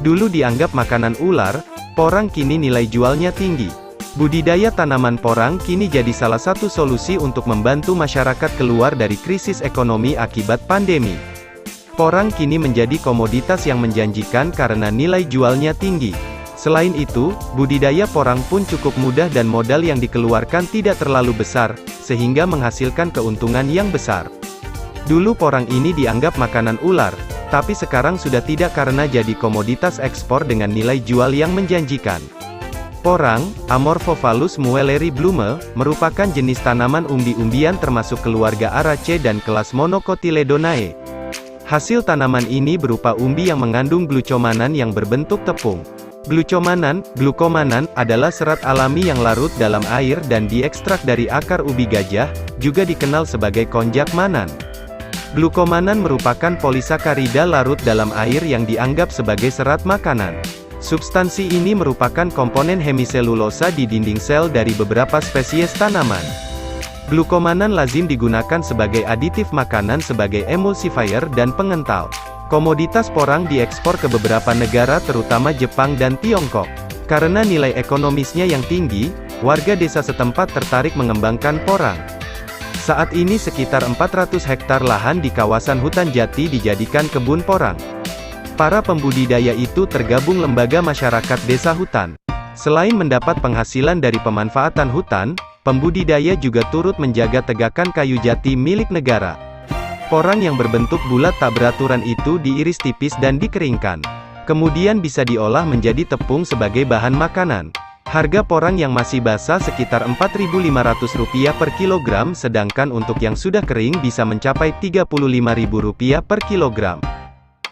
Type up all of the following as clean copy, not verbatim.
Dulu dianggap makanan ular, porang kini nilai jualnya tinggi. Budidaya tanaman porang kini jadi salah satu solusi untuk membantu masyarakat keluar dari krisis ekonomi akibat pandemi. Porang kini menjadi komoditas yang menjanjikan karena nilai jualnya tinggi. Selain itu, budidaya porang pun cukup mudah dan modal yang dikeluarkan tidak terlalu besar, sehingga menghasilkan keuntungan yang besar. Dulu porang ini dianggap makanan ular, tapi sekarang sudah tidak karena jadi komoditas ekspor dengan nilai jual yang menjanjikan. Porang, Amorphophallus muelleri Blume, merupakan jenis tanaman umbi-umbian termasuk keluarga Araceae dan kelas Monocotyledonae. Hasil tanaman ini berupa umbi yang mengandung glucomanan yang berbentuk tepung. Glukomanan, adalah serat alami yang larut dalam air dan diekstrak dari akar ubi gajah, juga dikenal sebagai konjak manan. Glukomanan merupakan polisakarida larut dalam air yang dianggap sebagai serat makanan. Substansi ini merupakan komponen hemiselulosa di dinding sel dari beberapa spesies tanaman. Glukomanan lazim digunakan sebagai aditif makanan sebagai emulsifier dan pengental. Komoditas porang diekspor ke beberapa negara terutama Jepang dan Tiongkok. Karena nilai ekonomisnya yang tinggi, warga desa setempat tertarik mengembangkan porang. Saat ini sekitar 400 hektar lahan di kawasan hutan jati dijadikan kebun porang. Para pembudidaya itu tergabung lembaga masyarakat desa hutan. Selain mendapat penghasilan dari pemanfaatan hutan, pembudidaya juga turut menjaga tegakan kayu jati milik negara. Porang yang berbentuk bulat tak beraturan itu diiris tipis dan dikeringkan. Kemudian bisa diolah menjadi tepung sebagai bahan makanan. Harga porang yang masih basah sekitar Rp4.500 per kilogram, sedangkan untuk yang sudah kering bisa mencapai Rp35.000 per kilogram.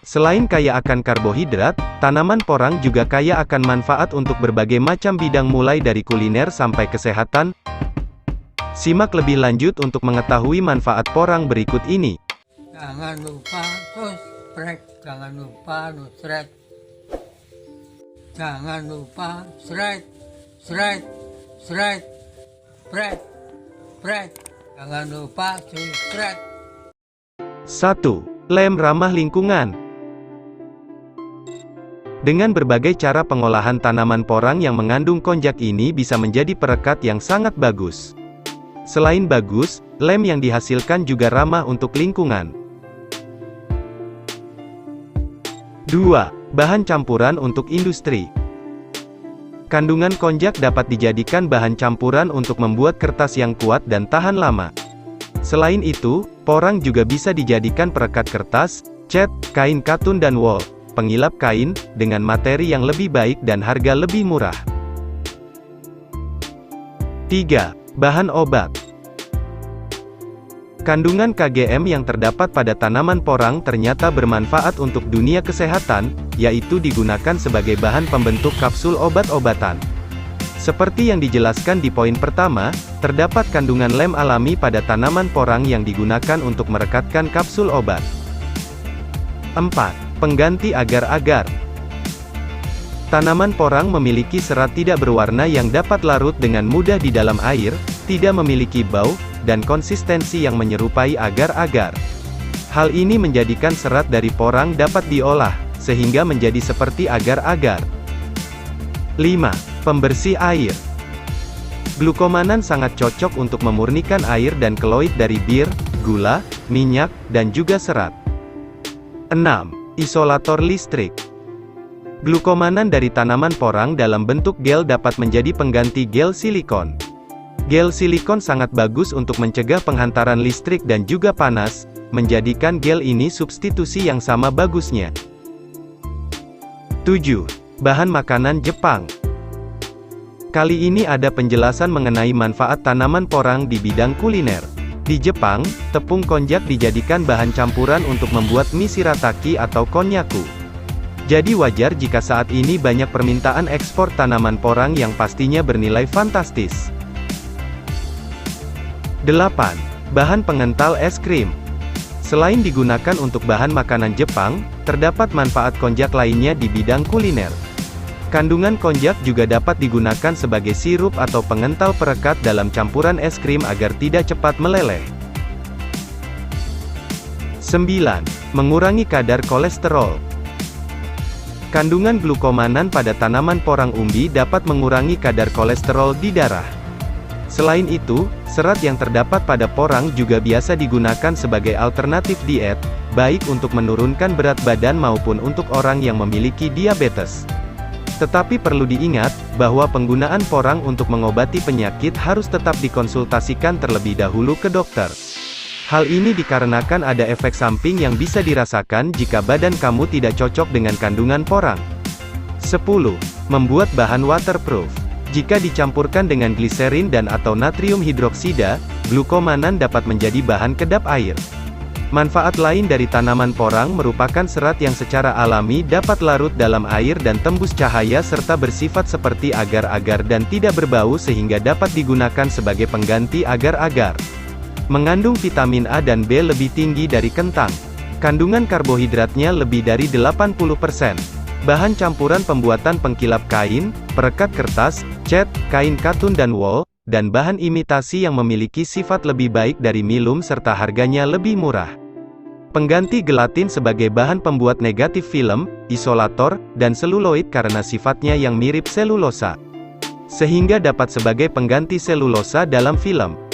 Selain kaya akan karbohidrat, tanaman porang juga kaya akan manfaat untuk berbagai macam bidang mulai dari kuliner sampai kesehatan. Simak lebih lanjut untuk mengetahui manfaat porang berikut ini. Jangan lupa subscribe, jangan lupa nusret, jangan lupa shred, jangan lupa subscribe. 1. Lem ramah lingkungan. Dengan berbagai cara pengolahan tanaman porang yang mengandung konjak ini bisa menjadi perekat yang sangat bagus. Selain bagus, lem yang dihasilkan juga ramah untuk lingkungan. 2. Bahan campuran untuk industri. Kandungan konjak dapat dijadikan bahan campuran untuk membuat kertas yang kuat dan tahan lama. Selain itu, porang juga bisa dijadikan perekat kertas, cat, kain katun dan wol, pengilap kain, dengan materi yang lebih baik dan harga lebih murah. 3. Bahan obat. Kandungan KGM yang terdapat pada tanaman porang ternyata bermanfaat untuk dunia kesehatan, yaitu digunakan sebagai bahan pembentuk kapsul obat-obatan. Seperti yang dijelaskan di poin pertama, terdapat kandungan lem alami pada tanaman porang yang digunakan untuk merekatkan kapsul obat. 4. Pengganti agar-agar. Tanaman porang memiliki serat tidak berwarna yang dapat larut dengan mudah di dalam air, tidak memiliki bau, dan konsistensi yang menyerupai agar-agar. Hal ini menjadikan serat dari porang dapat diolah, sehingga menjadi seperti agar-agar. 5. Pembersih air. Glukomanan sangat cocok untuk memurnikan air dan keloid dari bir, gula, minyak, dan juga serat. 6. Isolator listrik. Glukomanan dari tanaman porang dalam bentuk gel dapat menjadi pengganti gel silikon. Gel silikon sangat bagus untuk mencegah penghantaran listrik dan juga panas, menjadikan gel ini substitusi yang sama bagusnya. 7. Bahan makanan Jepang. Kali ini ada penjelasan mengenai manfaat tanaman porang di bidang kuliner. Di Jepang, tepung konjak dijadikan bahan campuran untuk membuat mie shirataki atau konnyaku. Jadi wajar jika saat ini banyak permintaan ekspor tanaman porang yang pastinya bernilai fantastis. 8. Bahan pengental es krim. Selain digunakan untuk bahan makanan Jepang, terdapat manfaat konjak lainnya di bidang kuliner. Kandungan konjak juga dapat digunakan sebagai sirup atau pengental perekat dalam campuran es krim agar tidak cepat meleleh. 9. Mengurangi kadar kolesterol. Kandungan glukomanan pada tanaman porang umbi dapat mengurangi kadar kolesterol di darah. Selain itu, serat yang terdapat pada porang juga biasa digunakan sebagai alternatif diet, baik untuk menurunkan berat badan maupun untuk orang yang memiliki diabetes. Tetapi perlu diingat, bahwa penggunaan porang untuk mengobati penyakit harus tetap dikonsultasikan terlebih dahulu ke dokter. Hal ini dikarenakan ada efek samping yang bisa dirasakan jika badan kamu tidak cocok dengan kandungan porang. 10. Membuat bahan waterproof. Jika dicampurkan dengan gliserin dan atau natrium hidroksida, glukomanan dapat menjadi bahan kedap air. Manfaat lain dari tanaman porang merupakan serat yang secara alami dapat larut dalam air dan tembus cahaya serta bersifat seperti agar-agar dan tidak berbau sehingga dapat digunakan sebagai pengganti agar-agar. Mengandung vitamin A dan B lebih tinggi dari kentang. Kandungan karbohidratnya lebih dari 80%. Bahan campuran pembuatan pengkilap kain, perekat kertas, cat, kain katun dan wol, dan bahan imitasi yang memiliki sifat lebih baik dari milum serta harganya lebih murah. Pengganti gelatin sebagai bahan pembuat negatif film, isolator, dan seluloid karena sifatnya yang mirip selulosa. Sehingga dapat sebagai pengganti selulosa dalam film.